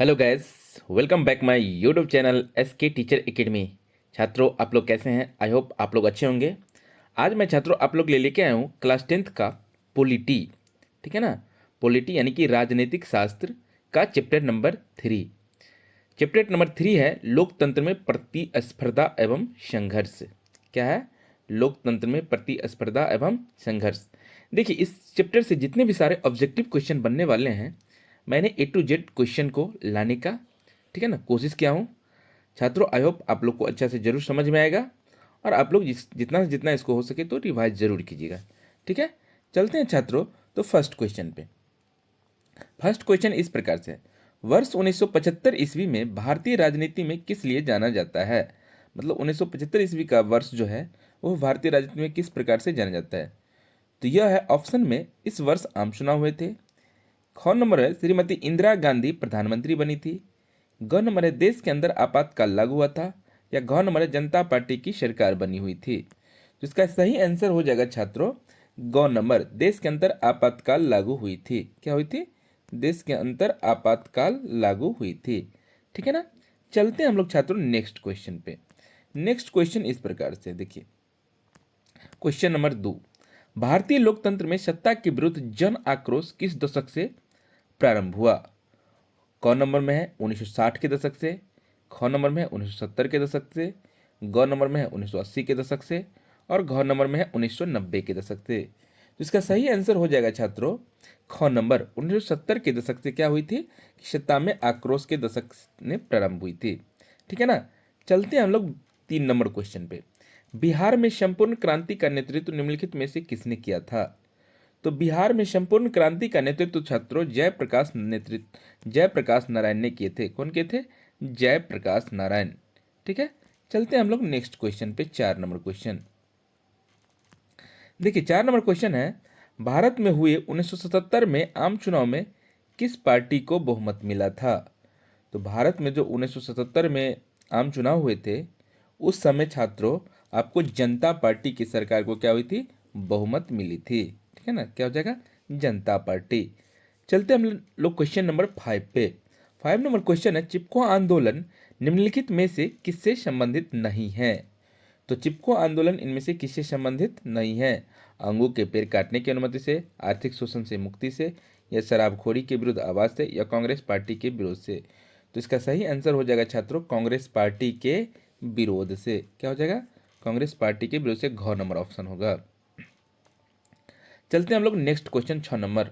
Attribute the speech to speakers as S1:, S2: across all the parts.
S1: Hello guys, welcome back my YouTube channel SK teacher academy. छात्रों, आप लोग कैसे हैं? आई होप आप लोग अच्छे होंगे। आज मैं छात्रों आप लोग लेके आया हूँ क्लास 10th का पॉलिटी। ठीक है ना? पॉलिटी यानी कि राजनीतिक शास्त्र का चैप्टर नंबर 3। चैप्टर नंबर 3 है लोकतंत्र में प्रतिस्पर्धा एवं संघर्ष। क्या है? लोकतंत्र में प्रतिस्पर्धा एवं संघर्ष। देखिए, इस चैप्टर से जितने भी सारे ऑब्जेक्टिव क्वेश्चन बनने वाले हैं, मैंने ए टू जेड क्वेश्चन को लाने का, ठीक है ना, कोशिश किया हूँ। छात्रों, आई होप आप लोग को अच्छा से जरूर समझ में आएगा और आप लोग जितना से जितना इसको हो सके तो रिवाइज जरूर कीजिएगा। ठीक है, चलते हैं छात्रों। तो फर्स्ट क्वेश्चन पे, फर्स्ट क्वेश्चन इस प्रकार से है, वर्ष 1975 ईस्वी में भारतीय राजनीति में किस लिए जाना जाता है? मतलब 1975 ईस्वी का वर्ष जो है वो भारतीय राजनीति में किस प्रकार से जाना जाता है? तो यह है ऑप्शन में, इस वर्ष आम चुनाव हुए थे। ख नंबर है, श्रीमती इंदिरा गांधी प्रधानमंत्री बनी थी। ग नंबर है, देश के अंदर आपातकाल लागू हुआ था। या घ नंबर है, जनता पार्टी की सरकार बनी हुई थी। तो इसका सही आंसर हो जाएगा छात्रों ग नंबर, देश के अंदर आपातकाल लागू हुई थी। क्या हुई थी? देश के अंदर आपातकाल लागू हुई थी। ठीक है ना? चलते हैं हम लोग छात्रों नेक्स्ट क्वेश्चन पे। नेक्स्ट क्वेश्चन इस प्रकार से देखिए, क्वेश्चन नंबर 2, भारतीय लोकतंत्र में सत्ता के विरुद्ध जन आक्रोश किस दशक से प्रारंभ हुआ? क नंबर में है 1960 के दशक से, ख नंबर में है 1970 के दशक से, ग नंबर में है 1980 के दशक से और घ नंबर में है 1990 के दशक से। तो इसका सही आंसर हो जाएगा छात्रों ख नंबर, 1970 के दशक से क्या हुई थी कि सत्ता में आक्रोश के दशक ने प्रारंभ हुई थी। ठीक है ना? चलते हैं हम लोग 3 नंबर क्वेश्चन पे। बिहार में संपूर्ण क्रांति का नेतृत्व निम्नलिखित में से किसने किया था? तो बिहार में संपूर्ण क्रांति का नेतृत्व छात्रों जयप्रकाश नारायण ने किए थे। कौन किए थे? जयप्रकाश नारायण। ठीक है, चलते हैं हम लोग नेक्स्ट क्वेश्चन पे, 4 नंबर क्वेश्चन। देखिए, 4 नंबर क्वेश्चन है, भारत में हुए 1977 में आम चुनाव में किस पार्टी को बहुमत मिला था? तो भारत में जो 1977 में आम चुनाव हुए थे, उस समय छात्रों आपको जनता पार्टी की सरकार को क्या हुई थी? बहुमत मिली थी। ठीक है ना? क्या हो जाएगा? जनता पार्टी। चलते हम लोग क्वेश्चन नंबर 5 पे। 5 नंबर क्वेश्चन है, चिपको आंदोलन निम्नलिखित में से किससे संबंधित नहीं है? तो चिपको आंदोलन इनमें से किससे संबंधित नहीं है? अंगों के पेड़ काटने की अनुमति से, आर्थिक शोषण से मुक्ति से, या शराबखोरी के विरुद्ध आवाज से, या कांग्रेस पार्टी के विरोध से। तो इसका सही आंसर हो जाएगा छात्रों कांग्रेस पार्टी के विरोध से। क्या हो जाएगा? कांग्रेस पार्टी के विरोध से, घ नंबर ऑप्शन होगा। चलते हैं हम लोग नेक्स्ट क्वेश्चन, 6 नंबर।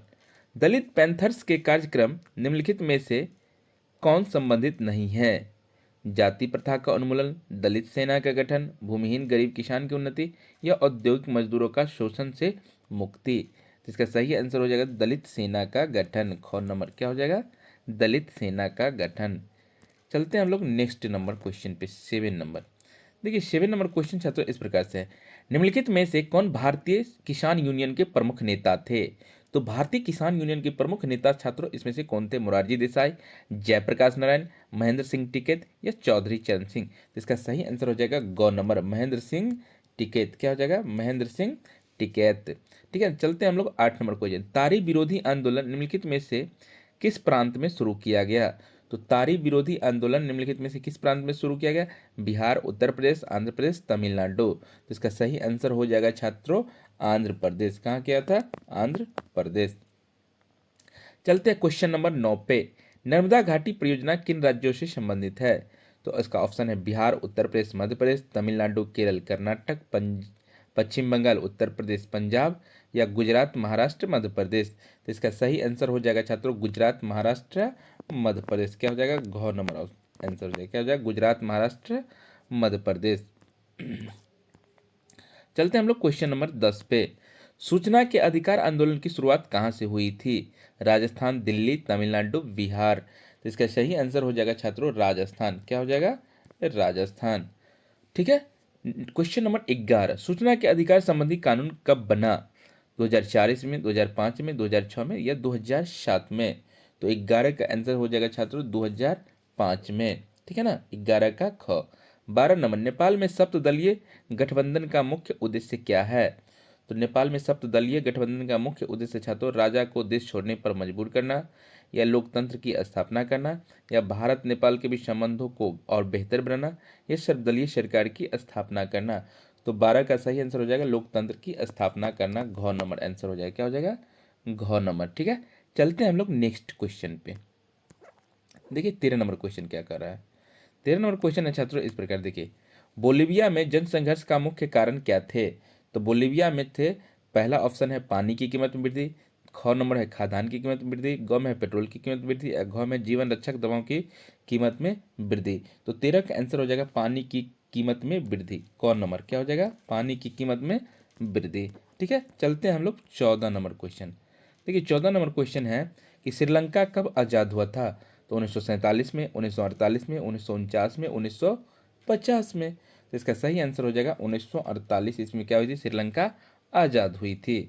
S1: दलित पैंथर्स के कार्यक्रम निम्नलिखित में से कौन संबंधित नहीं है? जाति प्रथा का उन्मूलन, दलित सेना का गठन, भूमिहीन गरीब किसान की उन्नति, या औद्योगिक मजदूरों का शोषण से मुक्ति। तो इसका सही आंसर हो जाएगा दलित सेना का गठन। ख नंबर क्या हो जाएगा? दलित सेना का गठन। चलते हैं हम लोग नेक्स्ट नंबर क्वेश्चन पे, 7 नंबर। देखिए, 7 नंबर क्वेश्चन छात्रों इस प्रकार से है, निम्नलिखित में से कौन भारतीय किसान यूनियन के प्रमुख नेता थे? तो भारतीय किसान यूनियन के प्रमुख नेता छात्रों इसमें से कौन थे? मोरारजी देसाई, जयप्रकाश नारायण, महेंद्र सिंह टिकैत, या चौधरी चरण सिंह। तो इसका सही आंसर हो जाएगा ग नंबर, महेंद्र सिंह टिकैत। क्या हो जाएगा? महेंद्र सिंह टिकैत। ठीक है, चलते हैं हम लोग 8 नंबर क्वेश्चन। तारी विरोधी आंदोलन निम्नलिखित में से किस प्रांत में शुरू किया गया? तो तारी विरोधी आंदोलन निम्नलिखित में से किस प्रांत में शुरू किया गया? बिहार, उत्तर प्रदेश, आंध्र प्रदेश, तमिलनाडु। तो इसका सही आंसर हो जाएगा छात्रों आंध्र प्रदेश। कहाँ किया था? आंध्र प्रदेश। चलते हैं क्वेश्चन नंबर 9 पे। नर्मदा घाटी परियोजना किन राज्यों से संबंधित है? तो इसका ऑप्शन है बिहार, उत्तर प्रदेश, मध्य प्रदेश, तमिलनाडु, केरल, कर्नाटक, पश्चिम बंगाल, उत्तर प्रदेश, पंजाब, या गुजरात, महाराष्ट्र, मध्य प्रदेश। तो इसका सही आंसर हो जाएगा छात्रों गुजरात, महाराष्ट्र, मध्य प्रदेश। क्या हो जाएगा? घ नंबर आंसर हो जाएगा। क्या हो जाएगा? गुजरात, महाराष्ट्र, मध्य प्रदेश। चलते हैं हम लोग क्वेश्चन नंबर 10 पे। सूचना के अधिकार आंदोलन की शुरुआत कहाँ से हुई थी? राजस्थान, दिल्ली, तमिलनाडु, बिहार। तो इसका सही आंसर हो जाएगा छात्रों राजस्थान। क्या हो जाएगा? राजस्थान। ठीक है, क्वेश्चन नंबर 11, सूचना के अधिकार संबंधी कानून कब बना? 2004 ईस्वी में, 2005 में, 2006 में, या 2007 में। तो 11 का आंसर हो जाएगा छात्रों 2005 में। ठीक है ना? 11 का ख। 12 नंबर, नेपाल में सप्तदलीय गठबंधन का मुख्य उद्देश्य क्या है? तो नेपाल में सप्तदलीय गठबंधन का मुख्य उद्देश्य छात्रों राजा को देश छोड़ने पर मजबूर करना, या लोकतंत्र की स्थापना करना, या भारत नेपाल के बीच संबंधों को और बेहतर बनाना, या सर्वदलीय सरकार की स्थापना करना। तो 12 का सही आंसर हो जाएगा लोकतंत्र की स्थापना करना, घ नंबर आंसर हो जाएगा। क्या हो जाएगा? घ नंबर। ठीक है, चलते हैं हम लोग नेक्स्ट क्वेश्चन पे। देखिए 13 नंबर क्वेश्चन क्या कर रहा है। 13 नंबर क्वेश्चन है छात्रों इस प्रकार, देखिए बोलीविया में जनसंघर्ष का मुख्य कारण क्या थे? तो बोलीविया में थे, पहला ऑप्शन है पानी की कीमत में वृद्धि, ख नंबर है खाद्यान्न की कीमत में वृद्धि, ग में है पेट्रोल की कीमत में वृद्धि, घ में जीवन रक्षक दवाओं की कीमत में वृद्धि। तो 13 का आंसर हो जाएगा पानी की कीमत में वृद्धि। कौन नंबर क्या हो जाएगा? पानी की कीमत में वृद्धि। ठीक है, चलते हैं हम लोग 14 नंबर क्वेश्चन। देखिए 14 नंबर क्वेश्चन है कि श्रीलंका कब आज़ाद हुआ था? तो 1947 में, 1948 में, 1949 में, 1950 में। तो इसका सही आंसर हो जाएगा 1948 इसमें क्या हुई थी? श्रीलंका आज़ाद हुई थी।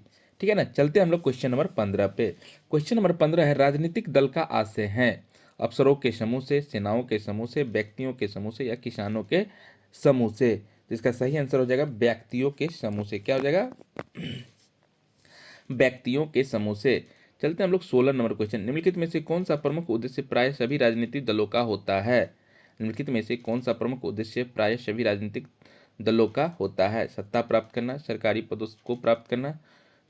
S1: ठीक है ना, चलते हैं हम लोग क्वेश्चन नंबर 15 पे। क्वेश्चन नंबर 15 है राजनीतिक दल का आशय है अफसरों के समूह से, सेनाओं के समूह से, व्यक्तियों के समूह से, या किसानों के समूह से। तो इसका सही आंसर हो जाएगा व्यक्तियों के समूह से। क्या हो जाएगा? व्यक्तियों के समूह से। चलते हैं हम लोग 16 नंबर क्वेश्चन। निम्नलिखित में से कौन सा प्रमुख उद्देश्य प्राय सभी राजनीतिक दलों का होता है? निम्नलिखित में से कौन सा प्रमुख उद्देश्य प्राय सभी राजनीतिक दलों का होता है? सत्ता प्राप्त करना, सरकारी पदों को प्राप्त करना,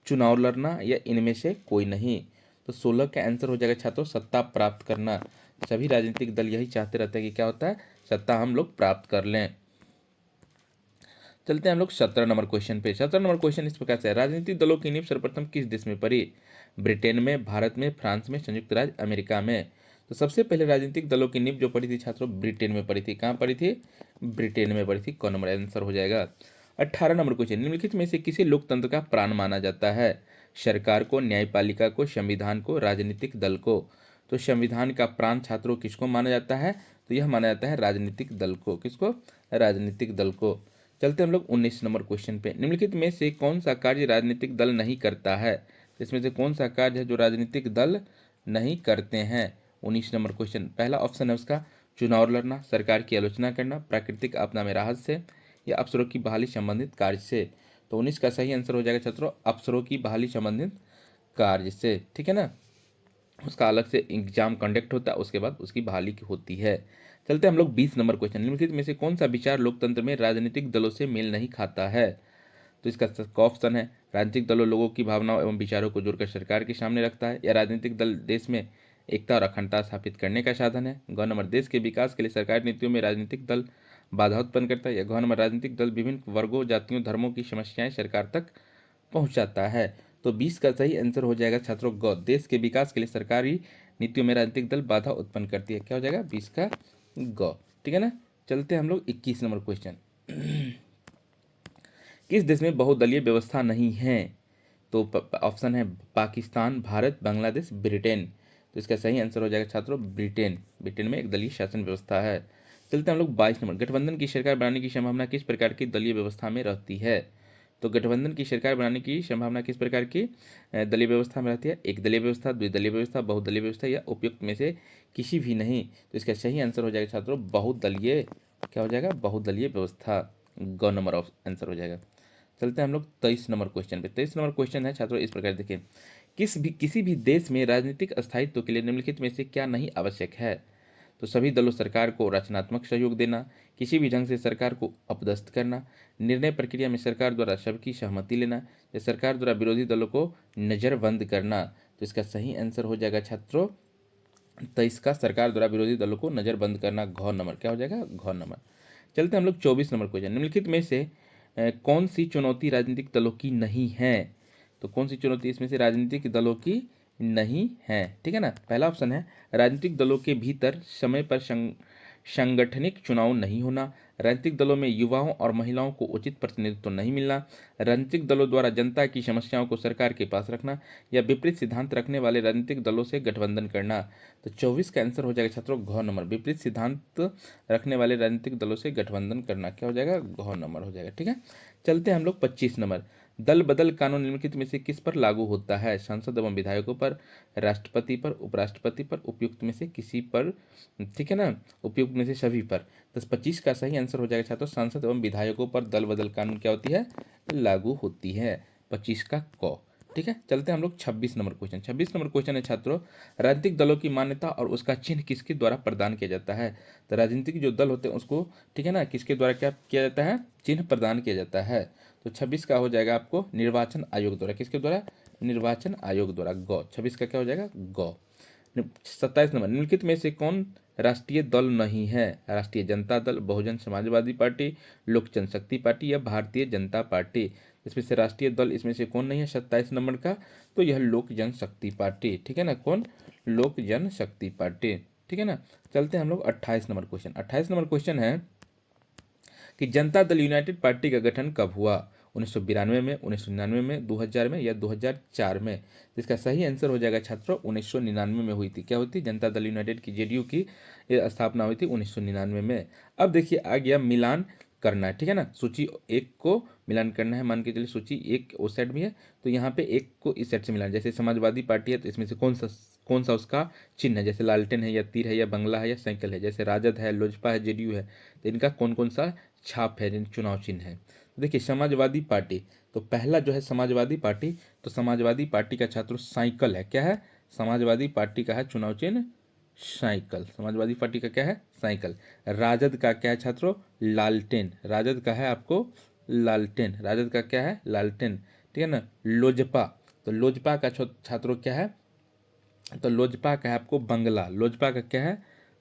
S1: चुनाव लड़ना, या इनमें से कोई नहीं। तो 16 का आंसर हो जाएगा छात्रों सत्ता प्राप्त करना। सभी राजनीतिक दल यही चाहते रहते हैं कि क्या होता है? सत्ता हम लोग प्राप्त कर लें। चलते हैं हम लोग 17 नंबर क्वेश्चन पे। 17 नंबर क्वेश्चन इस प्रकार से है, राजनीतिक दलों की नींव सर्वप्रथम किस देश में पड़ी? ब्रिटेन में, भारत में, फ्रांस में, संयुक्त राज्य अमेरिका में। तो सबसे पहले राजनीतिक दलों की नींव जो पड़ी थी छात्रों ब्रिटेन में पड़ी थी। कहाँ पड़ी थी? ब्रिटेन में पड़ी थी। कौन नंबर आंसर हो जाएगा? 18 नंबर क्वेश्चन, निम्नलिखित में से किसी लोकतंत्र का प्राण माना जाता है? सरकार को, न्यायपालिका को, संविधान को, राजनीतिक दल को। तो संविधान का प्राण छात्रों किसको माना जाता है? तो यह माना जाता है राजनीतिक दल को। किसको? राजनीतिक दल को। चलते हम लोग 19 नंबर क्वेश्चन पे। निम्नलिखित में से कौन सा कार्य राजनीतिक दल नहीं करता है? इसमें से कौन सा कार्य है जो राजनीतिक दल नहीं करते हैं? 19 नंबर क्वेश्चन, पहला ऑप्शन है उसका चुनाव लड़ना, सरकार की आलोचना करना, प्राकृतिक आपदा में राहत से, या अफसरों की बहाली संबंधित कार्य से। तो 19 का सही आंसर हो जाएगा छात्रों अफसरों की बहाली संबंधित कार्य से। ठीक है ना, उसका अलग से एग्जाम कंडक्ट होता है, उसके बाद उसकी बहाली होती है। चलते हैं हम लोग 20 नंबर क्वेश्चन। निम्नलिखित में से कौन सा विचार लोकतंत्र में राजनीतिक दलों से मेल नहीं खाता है? तो इसका ऑप्शन है राजनीतिक दलों लोगों की भावनाओं एवं विचारों को जोड़कर सरकार के सामने रखता है, या राजनीतिक दल देश में एकता और अखंडता स्थापित करने का साधन है। ग नंबर देश के विकास के लिए सरकारी नीतियों में राजनीतिक दल बाधा उत्पन्न करता है, या घ नंबर राजनीतिक दल विभिन्न वर्गों, जातियों, धर्मों की समस्याएं सरकार तक पहुंचाता है। तो 20 का सही आंसर हो जाएगा छात्रों ग, देश के विकास के लिए सरकारी नीतियों में राजनीतिक दल बाधा उत्पन्न करती है। क्या हो जाएगा? 20 का ग। ठीक है ना, चलते हैं हम लोग 21 नंबर क्वेश्चन। किस देश में बहुदलीय व्यवस्था नहीं है? तो ऑप्शन है पाकिस्तान, भारत, बांग्लादेश, ब्रिटेन। तो इसका सही आंसर हो जाएगा छात्रों ब्रिटेन। ब्रिटेन में एक दलीय शासन व्यवस्था है। चलते हैं हम लोग 22 नंबर, गठबंधन की सरकार बनाने की संभावना किस प्रकार की दलीय व्यवस्था में रहती है? तो गठबंधन की सरकार बनाने की संभावना किस प्रकार की दलीय व्यवस्था में रहती है? एक दलीय व्यवस्था, द्विदलीय व्यवस्था, बहुदलीय व्यवस्था, या उपयुक्त में से किसी भी नहीं। तो इसका सही आंसर हो जाएगा छात्रों बहुदलीय। क्या हो जाएगा? बहुदलीय व्यवस्था। ग नंबर ऑफ आंसर हो जाएगा। चलते हैं हम लोग 23 नंबर क्वेश्चन पे। 23 नंबर क्वेश्चन है छात्रों इस प्रकार, देखिए किसी भी देश में राजनीतिक स्थायित्व के लिए निम्नलिखित में से क्या नहीं आवश्यक है? तो सभी दलों सरकार को रचनात्मक सहयोग देना, किसी भी ढंग से सरकार को अपदस्थ करना, निर्णय प्रक्रिया में सरकार द्वारा सबकी सहमति लेना, या सरकार द्वारा विरोधी दलों को नज़रबंद करना। तो इसका सही आंसर हो जाएगा छात्रों 23 का सरकार द्वारा विरोधी दलों को नज़रबंद करना। घ नंबर क्या हो जाएगा? घ नंबर। चलते हैं हम लोग 24 नंबर क्वेश्चन। निम्नलिखित में से कौन सी चुनौती राजनीतिक दलों की नहीं है? तो कौन सी चुनौती इसमें से राजनीतिक दलों की नहीं है? ठीक है ना, पहला ऑप्शन है राजनीतिक दलों के भीतर समय पर संगठनिक चुनाव नहीं होना, राजनीतिक दलों में युवाओं और महिलाओं को उचित प्रतिनिधित्व नहीं मिलना, राजनीतिक दलों द्वारा जनता की समस्याओं को सरकार के पास रखना, या विपरीत सिद्धांत रखने वाले राजनीतिक दलों से गठबंधन करना। तो 24 का आंसर हो जाएगा छात्रों घ नंबर, विपरीत सिद्धांत रखने वाले राजनीतिक दलों से गठबंधन करना। क्या हो जाएगा? घ नंबर हो जाएगा। ठीक है, चलते हैं हम लोग 25 नंबर, दल बदल कानून निम्नलिखित में से किस पर लागू होता है? सांसद एवं विधायकों पर, राष्ट्रपति पर, उपराष्ट्रपति पर, उपयुक्त में से किसी पर। ठीक है ना, उपयुक्त में से सभी पर। तो 25 का सही आंसर हो जाएगा छात्रों सांसद एवं विधायकों पर दल बदल कानून क्या होती है? लागू होती है। 25 का क। ठीक है, चलते हैं हम लोग 26 नंबर क्वेश्चन। 26 नंबर क्वेश्चन है छात्रों, राजनीतिक दलों की मान्यता और उसका चिन्ह किसके द्वारा प्रदान किया जाता है। तो राजनीतिक जो दल होते हैं उसको, ठीक है ना, किसके द्वारा क्या किया जाता है, चिन्ह प्रदान किया जाता है। तो 26 का हो जाएगा आपको निर्वाचन आयोग द्वारा, किसके द्वारा, निर्वाचन आयोग द्वारा, गौ। 26 का क्या हो जाएगा, गौ। 27 नंबर, निम्नलिखित में से कौन राष्ट्रीय दल नहीं है। राष्ट्रीय जनता दल, बहुजन समाजवादी पार्टी, लोक जनशक्ति पार्टी या भारतीय जनता पार्टी। इसमें से राष्ट्रीय दल इसमें से कौन नहीं है 27 नंबर का, तो यह लोक जनशक्ति पार्टी, ठीक है ना, कौन, लोक जनशक्ति पार्टी, ठीक है ना। चलते हैं हम लोग 28 नंबर क्वेश्चन। 28 नंबर क्वेश्चन है कि जनता दल यूनाइटेड पार्टी का गठन कब हुआ। 1992 में, 1999 में, 2000 में या 2004 में। इसका सही आंसर हो जाएगा छात्रों 1999 में हुई थी। क्या हुई थी, जनता दल यूनाइटेड की, जेडीयू की स्थापना हुई थी 1999 में। अब देखिए आ गया मिलान करना है, ठीक है ना, सूची एक को मिलान करना है। मान के चलिए सूची एक उस साइड में है, तो यहाँ पे एक को इस साइड से मिलान। जैसे समाजवादी पार्टी है तो इसमें से कौन सा उसका चिन्ह है, जैसे लालटेन है या तीर है या बंगला है या साइकिल है। जैसे राजद है, लोजपा है, जेडीयू है, तो इनका कौन कौन सा छाप है, जिन चुनाव चिन्ह है। तो देखिए समाजवादी पार्टी, तो पहला जो है समाजवादी पार्टी, तो समाजवादी पार्टी का छात्रों साइकिल है। क्या है, समाजवादी पार्टी का है चुनाव चिन्ह साइकिल। समाजवादी पार्टी का क्या है, साइकिल। राजद का क्या है छात्रों, लालटेन। राजद का है आपको लालटेन। राजद का क्या है, लालटेन, ठीक है ना। लोजपा, तो लोजपा का छात्रों क्या है, तो लोजपा का है आपको बंगला। लोजपा का क्या है,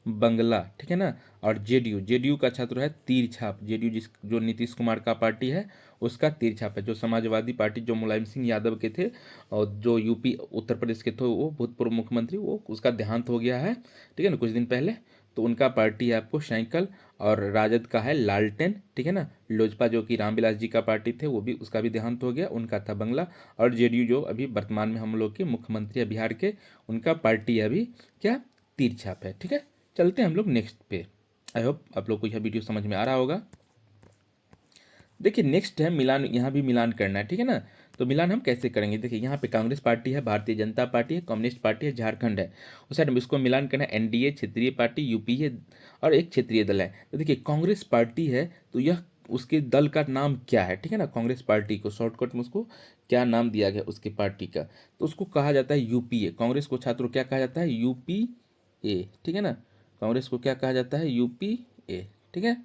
S1: बंगला, ठीक है ना। और जेडीयू, जेडीयू का छात्र है तीर छाप। जेडीयू जो नीतीश कुमार का पार्टी है उसका तीर छाप है। जो समाजवादी पार्टी जो मुलायम सिंह यादव के थे और जो यूपी उत्तर प्रदेश के थे, वो भूतपूर्व मुख्यमंत्री, वो उसका देहांत हो गया है, ठीक है ना, कुछ दिन पहले। तो उनका पार्टी है आपको साइकिल। और राजद का है लालटेन, ठीक है ना। लोजपा जो कि रामविलास जी का पार्टी थे, वो भी, उसका भी देहांत हो गया, उनका था बंगला। और जेडीयू जो अभी वर्तमान में हम लोग के मुख्यमंत्री है बिहार के, उनका पार्टी है अभी क्या, तीर छाप है, ठीक है। चलते हैं हम लोग नेक्स्ट पे। आई होप आप लोग को यह वीडियो समझ में आ रहा होगा। देखिए नेक्स्ट है मिलान, यहाँ भी मिलान करना है, ठीक है ना। तो मिलान हम कैसे करेंगे, देखिए यहाँ पे कांग्रेस पार्टी है, भारतीय जनता पार्टी है, कम्युनिस्ट पार्टी है, झारखंड है। उस साइड में इसको मिलान करना है, एनडीए क्षेत्रीय पार्टी, यूपीए और एक क्षेत्रीय दल है। तो देखिए कांग्रेस पार्टी है, तो यह उसके दल का नाम क्या है, ठीक है ना। कांग्रेस पार्टी को शॉर्टकट में उसको क्या नाम दिया गया उसकी पार्टी का, तो उसको कहा जाता है यूपीए। कांग्रेस को छात्रों क्या कहा जाता है, यूपीए, ठीक है ना। कांग्रेस को क्या कहा जाता है, यूपीए, ठीक है।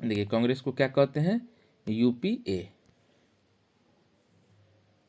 S1: देखिए कांग्रेस को क्या कहते हैं, यूपीए,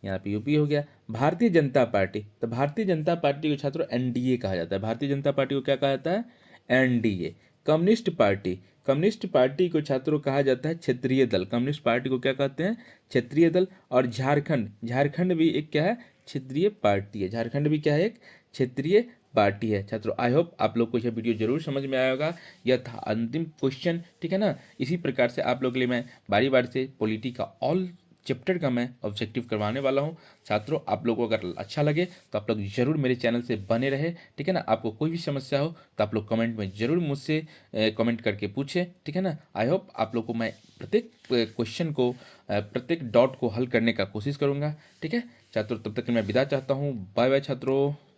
S1: यहाँ पे यूपी हो गया। भारतीय जनता पार्टी, तो भारतीय जनता पार्टी को छात्रों एनडीए कहा जाता है। भारतीय जनता पार्टी को क्या कहा जाता है, NDA. Communist party, communist party को छात्रों कहा जाता है क्षेत्रीय दल। कम्युनिस्ट पार्टी को क्या कहते हैं, क्षेत्रीय दल। और झारखंड, झारखंड भी एक क्या है, क्षेत्रीय पार्टी है। झारखंड भी क्या है, एक क्षेत्रीय पार्टी है। छात्रों आई होप आप लोग को यह वीडियो जरूर समझ में आया होगा। यह था अंतिम क्वेश्चन, ठीक है ना। इसी प्रकार से आप लोग के लिए मैं बारी बारी से पॉलिटी का ऑल चैप्टर का मैं ऑब्जेक्टिव करवाने वाला हूं। छात्रों आप लोगों को अगर अच्छा लगे तो आप लोग जरूर मेरे चैनल से बने रहे, ठीक है ना। आपको कोई भी समस्या हो तो आप लोग कमेंट में जरूर मुझसे कमेंट करके पूछें, ठीक है ना। आई होप आप लोग को मैं प्रत्येक क्वेश्चन को, प्रत्येक डॉट को हल करने का कोशिश करूंगा, ठीक है। छात्रों तब तक मैं विदा चाहता हूँ। बाय बाय छात्रों।